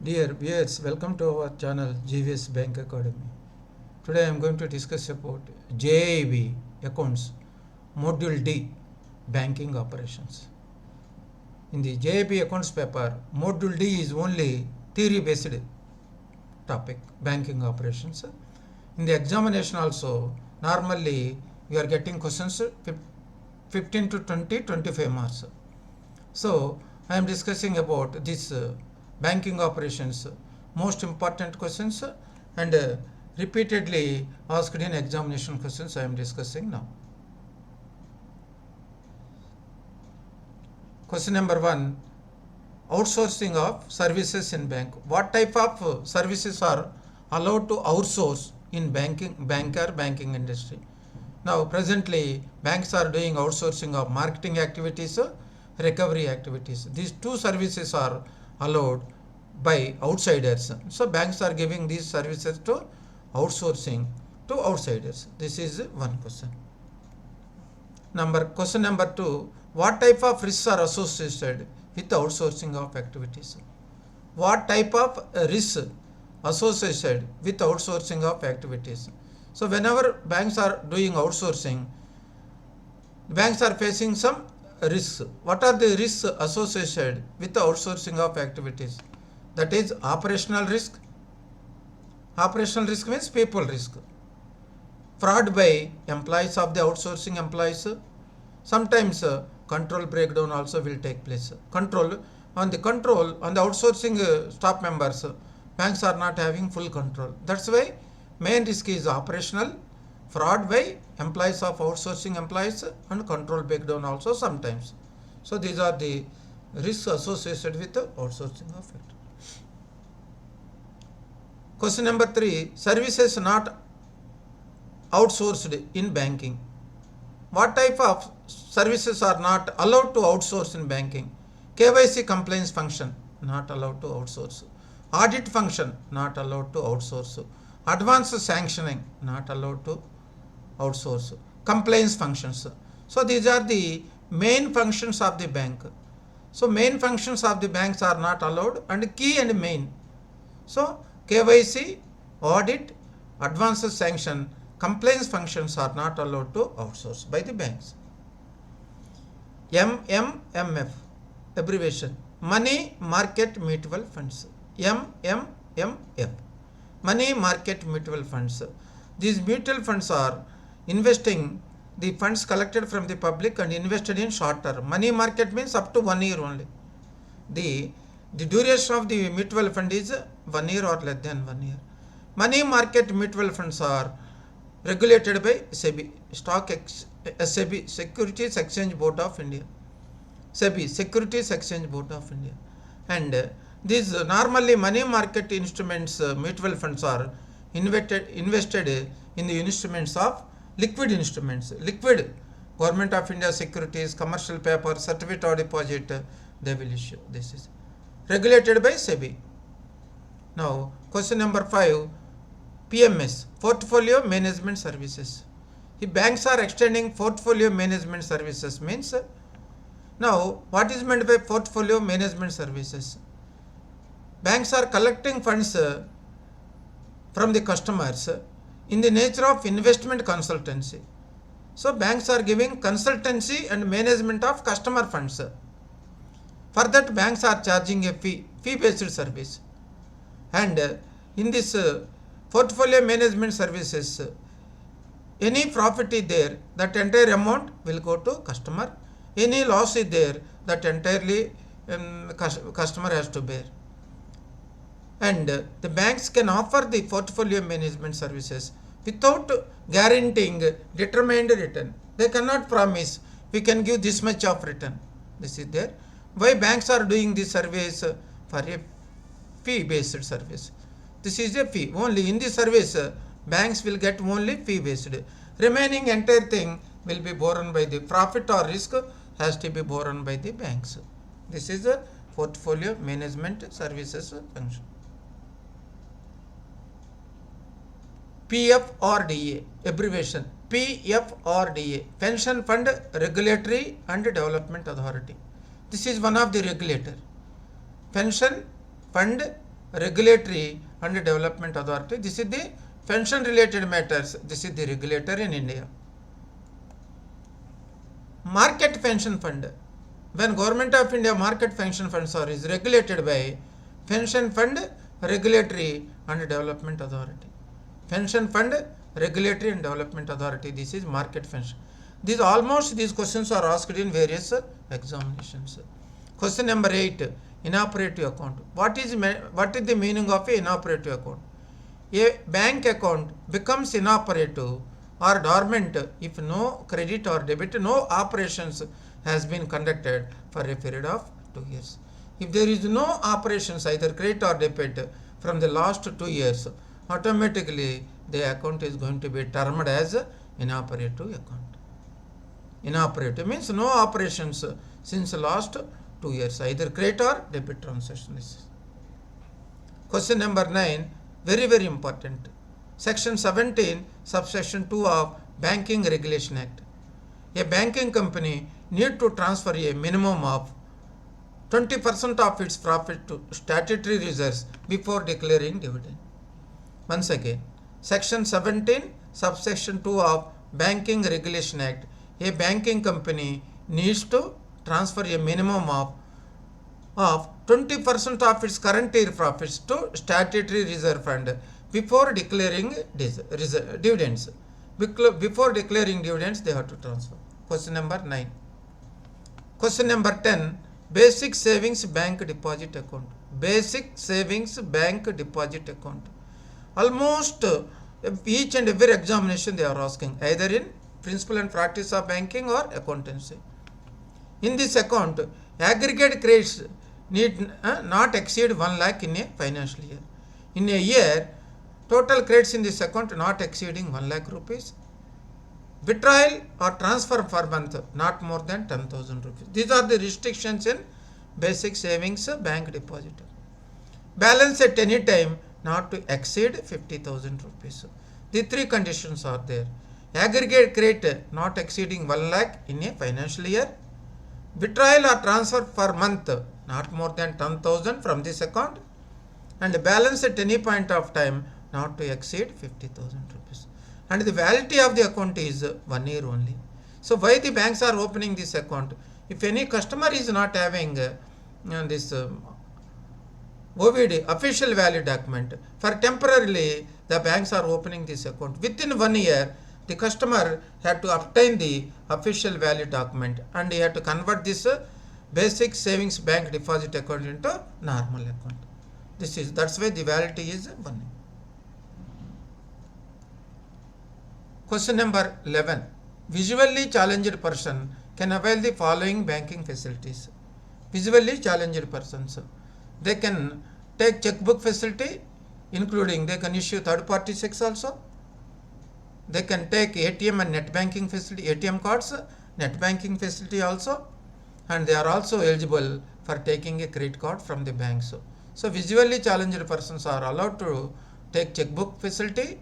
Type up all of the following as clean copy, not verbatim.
Dear viewers, welcome to our channel GVS Bank Academy. Today I am going to discuss about JIB accounts, Module D, banking operations. In the JIB accounts paper, Module D is only theory based topic, banking operations. In the examination also, normally you are getting questions 15 to 20, 25 marks. So I am discussing about this banking operations, most important questions and repeatedly asked in examination questions I am discussing now. Question number 1, outsourcing of services in bank. What type of services are allowed to outsource in banking industry? Now presently banks are doing outsourcing of marketing activities, recovery activities. These two services are allowed by outsiders. So banks are giving these services to outsourcing to outsiders. This is one question. Question number 2, what type of risks are associated with outsourcing of activities? What type of risks associated with outsourcing of activities? So whenever banks are doing outsourcing, banks are facing some risks. What are the risks associated with the outsourcing of activities? That is operational risk. Operational risk means people risk. Fraud by employees of the outsourcing employees. Sometimes control breakdown also will take place. Control on the outsourcing staff members, banks are not having full control. That's why main risk is operational, fraud by employees of outsourcing employees, and control breakdown also sometimes. So these are the risks associated with the outsourcing of it. Question number 3, services not outsourced in banking. What type of services are not allowed to outsource in banking? KYC compliance function, not allowed to outsource. Audit function, not allowed to outsource. Advanced sanctioning, not allowed to outsource. Compliance functions. So these are the main functions of the bank. So main functions of the banks are not allowed, and key and main. So KYC, audit, advanced sanction, compliance functions are not allowed to outsource by the banks. MMMF, abbreviation, money market mutual funds. MMMF, money market mutual funds. These mutual funds are investing the funds collected from the public and invested in short term. Money market means up to 1 year only. The duration of the mutual fund is 1 year or less than 1 year. Money market mutual funds are regulated by SEBI, SEBI, Securities Exchange Board of India. SEBI, Securities Exchange Board of India. And these normally money market instruments, mutual funds are invested in the instruments of liquid instruments. Liquid, Government of India securities, commercial paper, certificate of deposit, they will issue. This is regulated by SEBI. Now, question number 5, PMS, portfolio management services. The banks are extending portfolio management services means, now what is meant by portfolio management services? Banks are collecting funds from the customers in the nature of investment consultancy. So banks are giving consultancy and management of customer funds. For that, banks are charging a fee-based service. And in this portfolio management services, any profit is there, that entire amount will go to customer. Any loss is there, that entirely customer has to bear. And the banks can offer the portfolio management services without guaranteeing determined return. They cannot promise we can give this much of return. This is there. Why banks are doing this service? For a fee-based service. This is a fee. Only in this service, banks will get only fee-based. Remaining entire thing will be borne by the profit or risk has to be borne by the banks. This is a portfolio management services function. PFRDA, abbreviation, PFRDA, Pension Fund Regulatory and Development Authority. This is one of the regulator. Pension Fund Regulatory and Development Authority. This is the pension related matters. This is the regulator in India. Market pension fund. When Government of India market pension funds are is regulated by Pension Fund Regulatory and Development Authority. Pension Fund Regulatory and Development Authority. This is market pension. These questions are asked in various examinations. Question number 8. Inoperative account. What is the meaning of a inoperative account? A bank account becomes inoperative or dormant if no credit or debit, no operations has been conducted for a period of 2 years. If there is no operations, either credit or debit, from the last 2 years, automatically the account is going to be termed as inoperative account. Inoperative means no operations since last 2 years, either credit or debit transactions. Question number 9, very very important. Section 17, subsection 2 of Banking Regulation Act. A banking company need to transfer a minimum of 20% of its profit to statutory reserves before declaring dividend. Once again, Section 17, subsection 2 of Banking Regulation Act. A banking company needs to transfer a minimum of 20% of its current year profits to statutory reserve fund before declaring dividends. Before declaring dividends, they have to transfer. Question number 9. Question number 10. Basic Savings Bank Deposit Account. Basic Savings Bank Deposit Account. Almost each and every examination they are asking, either in Principle and Practice of Banking or Accountancy. In this account, aggregate credits need not exceed 1 lakh in a financial year. In a year, total credits in this account not exceeding 1 lakh rupees. Withdrawal or transfer per month not more than 10,000 rupees. These are the restrictions in Basic Savings Bank Deposit. Balance at any time not to exceed 50,000 rupees. The 3 conditions are there. Aggregate credit not exceeding 1 lakh in a financial year. Withdrawal or transfer per month not more than 10,000 from this account. And balance at any point of time not to exceed 50,000 rupees. And the validity of the account is 1 year only. So why the banks are opening this account? If any customer is not having this OVD, official valid document, for temporarily the banks are opening this account. Within 1 year, the customer had to obtain the official valid document and he had to convert this Basic Savings Bank Deposit account into normal account. That's why the validity is 1 year. Question number 11. Visually challenged person can avail the following banking facilities. Visually challenged persons, they can take checkbook facility, including they can issue third party checks also. They can take ATM and net banking facility, ATM cards, net banking facility also, and they are also eligible for taking a credit card from the banks. So visually challenged persons are allowed to take checkbook facility,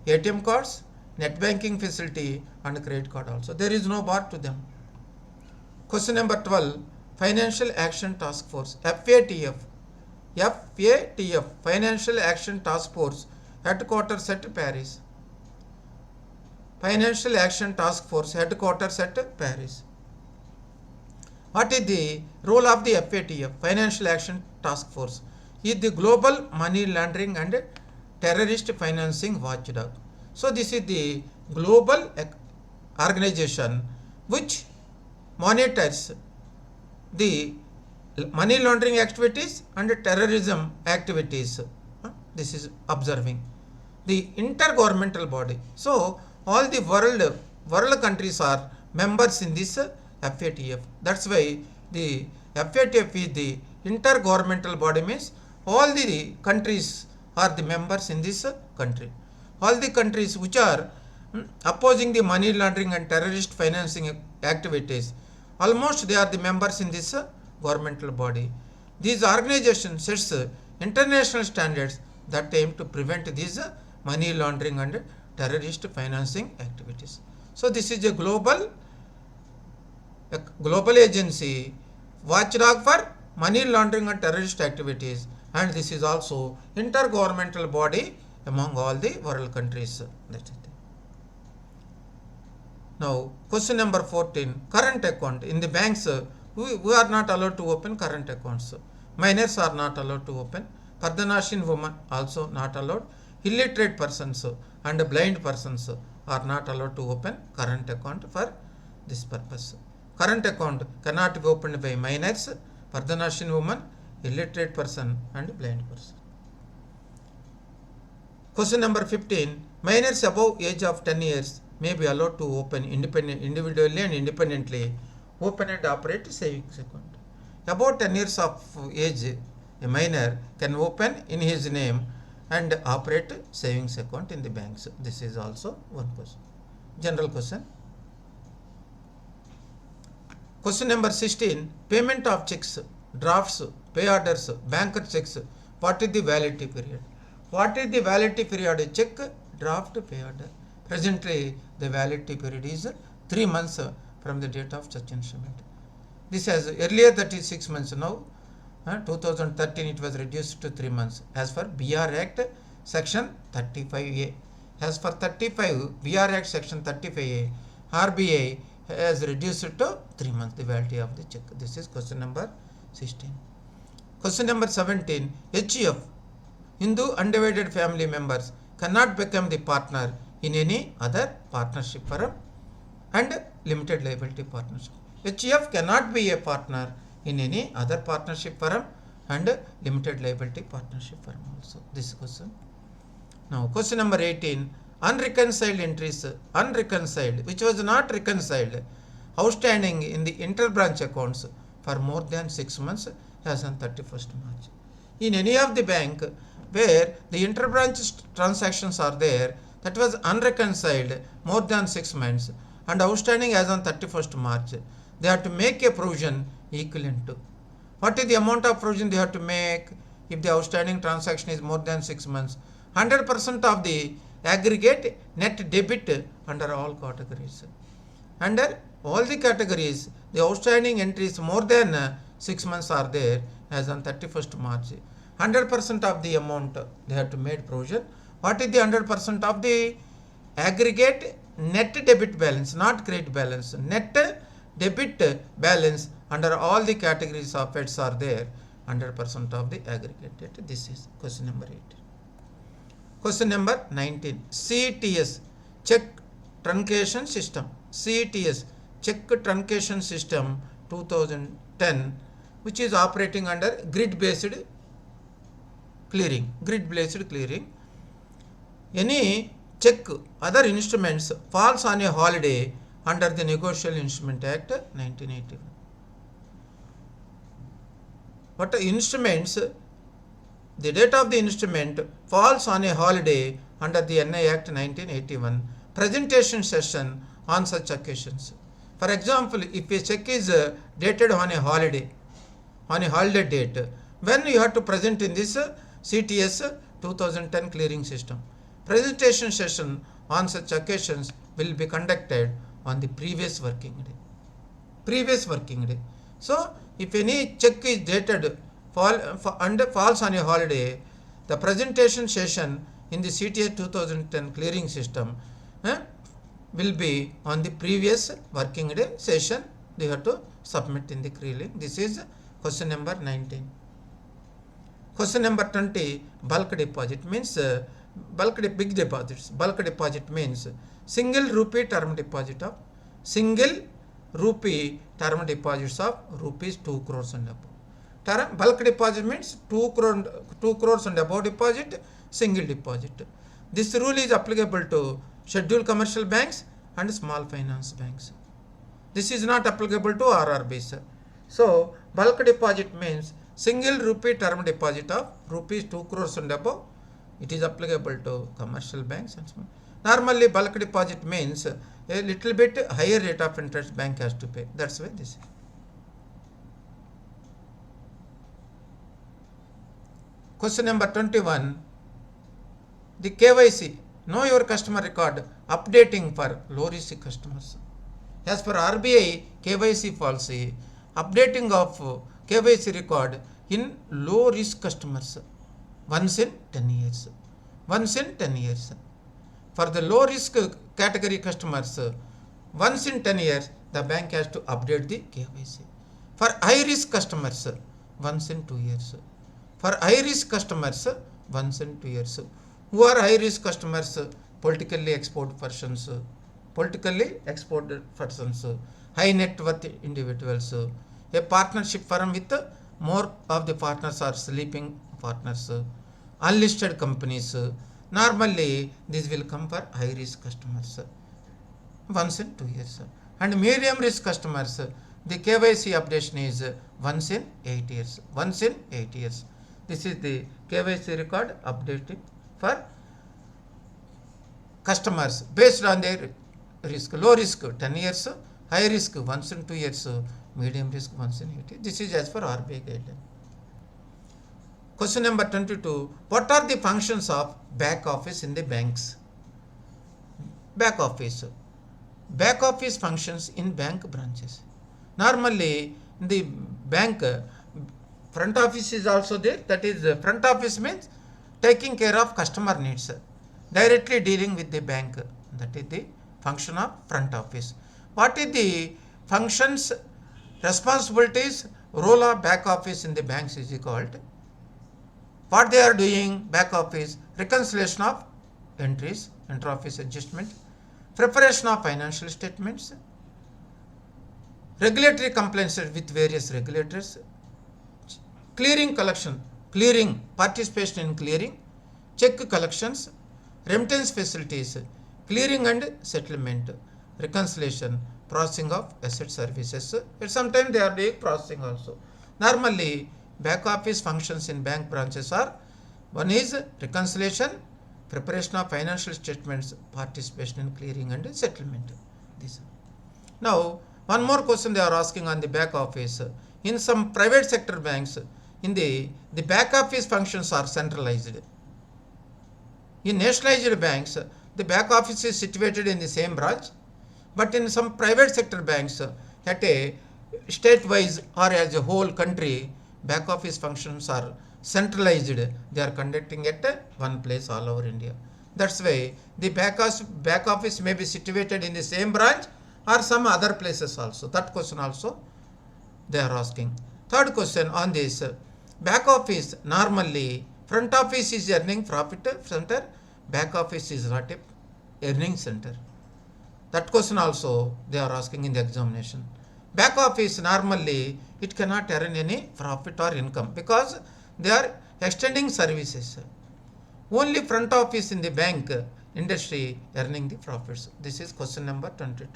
ATM cards, net banking facility and credit card also. There is no bar to them. Question number 12. Financial Action Task Force, FATF. FATF, Financial Action Task Force, headquarters at Paris. Financial Action Task Force, headquarters at Paris. What is the role of the FATF, Financial Action Task Force? Is the global money laundering and terrorist financing watchdog. So this is the global organization which monitors the money laundering activities and terrorism activities. This is observing the intergovernmental body. So all the world countries are members in this FATF. That's why the FATF is the intergovernmental body, means all the countries are the members in this country. All the countries which are opposing the money laundering and terrorist financing activities, almost they are the members in this governmental body. These organizations sets international standards that aim to prevent these money laundering and terrorist financing activities. So this is a global agency watchdog for money laundering and terrorist activities, and this is also intergovernmental body among all the world countries. That's it. Now, question number 14, current account. In the banks, we are not allowed to open current accounts. Minors are not allowed to open. Pardhanashin women also not allowed. Illiterate persons and blind persons are not allowed to open current account for this purpose. Current account cannot be opened by minors, Pardhanashin woman, illiterate person and blind person. Question number 15, minors above age of 10 years may be allowed to open individually and independently open and operate savings account. About 10 years of age, a minor can open in his name and operate savings account in the banks. This is also one question. General question. Question number 16, payment of checks, drafts, pay orders, banker checks. What is the validity period? What is the validity period? Check, draft, pay order. Presently, the validity period is 3 months from the date of such instrument. This has earlier that is 6 months. Now, 2013 it was reduced to 3 months. As for BR Act section 35A. As for 35 BR Act section 35A, RBI has reduced to 3 months the validity of the check. This is question number 16. Question number 17, HUF, Hindu undivided family members cannot become the partner in any other partnership firm and limited liability partnership. HUF cannot be a partner in any other partnership firm and limited liability partnership firm also. This question. Now, question number 18, unreconciled entries, unreconciled, which was not reconciled, outstanding in the interbranch accounts for more than 6 months as on 31st March. In any of the bank where the interbranch transactions are there, that was unreconciled more than 6 months and outstanding as on 31st March, they have to make a provision equivalent to. What is the amount of provision they have to make if the outstanding transaction is more than 6 months? 100% of the aggregate net debit under all categories. Under all the categories, the outstanding entries more than 6 months are there as on 31st March. 100% of the amount they have to make provision. What is the 100% of the aggregate net debit balance, not credit balance? Net debit balance under all the categories of assets are there, 100% of the aggregate debt. This is question number 18. Question number 19, CTS, check truncation system. CTS, check truncation system 2010, which is operating under grid-based clearing. Grid-based clearing. Any check, other instruments falls on a holiday under the Negotiable Instrument Act 1981. What are instruments? The date of the instrument falls on a holiday under the NI Act 1981. Presentation session on such occasions. For example, if a check is dated on a holiday date, when you have to present in this CTS 2010 clearing system. Presentation session on such occasions will be conducted on the previous working day. So, if any check is dated falls on a holiday, the presentation session in the CTS 2010 clearing system will be on the previous working day session. They have to submit in the clearing. This is question number 19. Question number 20, bulk deposit means big deposits. Bulk deposit means single rupee term deposit of rupees 2 crores and above. Bulk deposit means 2 crores and above deposit, single deposit. This rule is applicable to scheduled commercial banks and small finance banks. This is not applicable to RRBs. So, bulk deposit means single rupee term deposit of rupees 2 crores and above. It is applicable to commercial banks and small. Normally, bulk deposit means a little bit higher rate of interest bank has to pay. That's why this is. Question number 21, the KYC, know your customer record, updating for low risk customers. As per RBI KYC policy, updating of KYC record in low risk customers once in 10 years. Once in 10 years. For the low risk category customers, once in 10 years, the bank has to update the KYC. For high risk customers, once in 2 years. For high risk customers, once in 2 years. Who are high risk customers? Politically exposed persons, high net worth individuals, a partnership firm with more of the partners are sleeping partners, unlisted companies. Normally, this will come for high risk customers once in 2 years. And medium risk customers, the KYC updation is once in 8 years. Once in 8 years. This is the KYC record updated for customers based on their risk. Low risk 10 years, high risk once in 2 years, medium risk once in 8 years. This is as per RBI guideline. Question number 22. What are the functions of back office in the banks? Back office. Back office functions in bank branches. Normally, in the bank, front office is also there. That is, front office means taking care of customer needs, directly dealing with the bank. That is the function of front office. What is the functions, responsibilities, role of back office in the banks is called? What they are doing, back office, reconciliation of entries, inter-office adjustment, preparation of financial statements, regulatory compliance with various regulators, clearing collection, clearing, participation in clearing, check collections, remittance facilities, clearing and settlement, reconciliation, processing of asset services. Sometimes they are doing processing also. Normally, back office functions in bank branches are: one is reconciliation, preparation of financial statements, participation in clearing and settlement. This. Now, one more question they are asking on the back office. In some private sector banks, in the back office functions are centralized. In nationalized banks, the back office is situated in the same branch, but in some private sector banks, at a state-wise or as a whole country, back office functions are centralized. They are conducting at one place all over India. That's why the back office may be situated in the same branch or some other places also. That question also they are asking. Third question on this: back office, normally front office is earning profit center, back office is not a earning center. That question also they are asking in the examination. Back office, normally it cannot earn any profit or income because they are extending services. Only front office in the bank industry earning the profits. This is question number 22.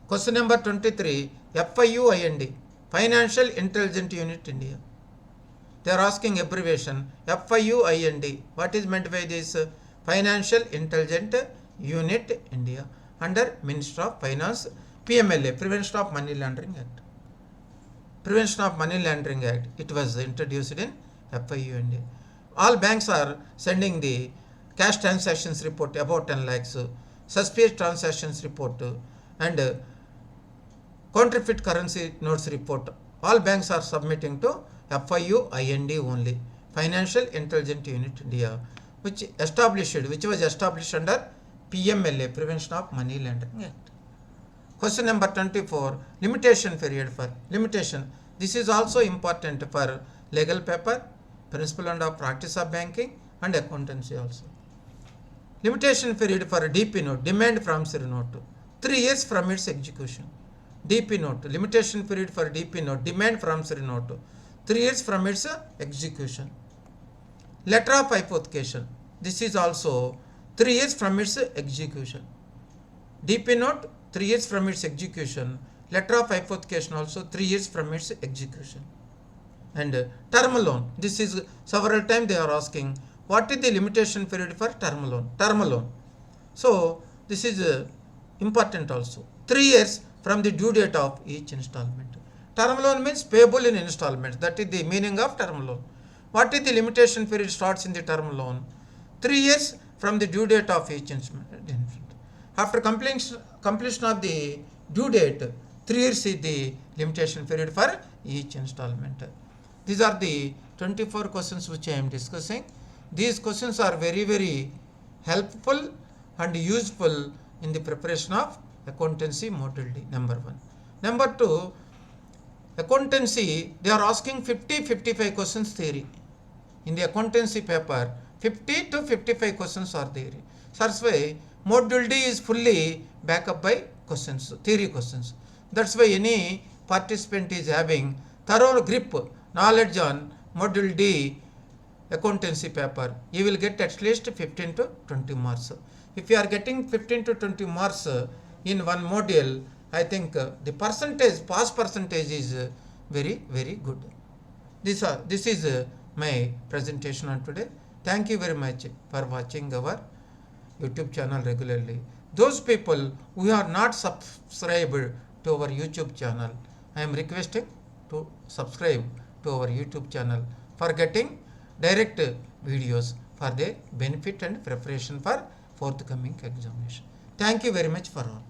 Question number 23. FIUIND, Financial Intelligence Unit India. They are asking abbreviation FIUIND. What is meant by this? Financial Intelligence Unit India, under Ministry of Finance, PMLA, Prevention of Money Laundering Act. Prevention of Money Laundering Act, it was introduced in FIUIND. All banks are sending the cash transactions report about 10 lakhs, suspicious transactions report, and counterfeit currency notes report. All banks are submitting to FIUIND only, Financial Intelligence Unit India, which was established under PMLA, Prevention of Money Laundering Act. Question number 24. Limitation period for limitation. This is also important for legal paper, principle and of practice of banking, and accountancy also. Limitation period for DP note, demand promissory note, 3 years from its execution. DP note, limitation period for DP note, demand promissory note, 3 years from its execution. Letter of hypothecation, this is also 3 years from its execution. DP note, 3 years from its execution. Letter of hypothecation also 3 years from its execution. And term loan, this is several times they are asking, what is the limitation period for term loan? Term loan. So this is important also. 3 years from the due date of each installment. Term loan means payable in installments. That is the meaning of term loan. What is the limitation period starts in the term loan? 3 years from the due date of each installment. After completion of the due date, 3 years is the limitation period for each installment. These are the 24 questions which I am discussing. These questions are very helpful and useful in the preparation of accountancy module D, number 1. Number 2, accountancy, they are asking 50-55 questions theory. In the accountancy paper, 50 to 55 questions are theory. That's why module D is fully backed up by questions, theory questions. That's why any participant is having thorough grip, knowledge on module D accountancy paper, you will get at least 15 to 20 marks. If you are getting 15 to 20 marks in one module, I think the percentage, pass percentage is very good. This is my presentation on today. Thank you very much for watching our YouTube channel regularly. Those people who are not subscribed to our YouTube channel, I am requesting to subscribe to our YouTube channel for getting direct videos for their benefit and preparation for forthcoming examination. Thank you very much for all.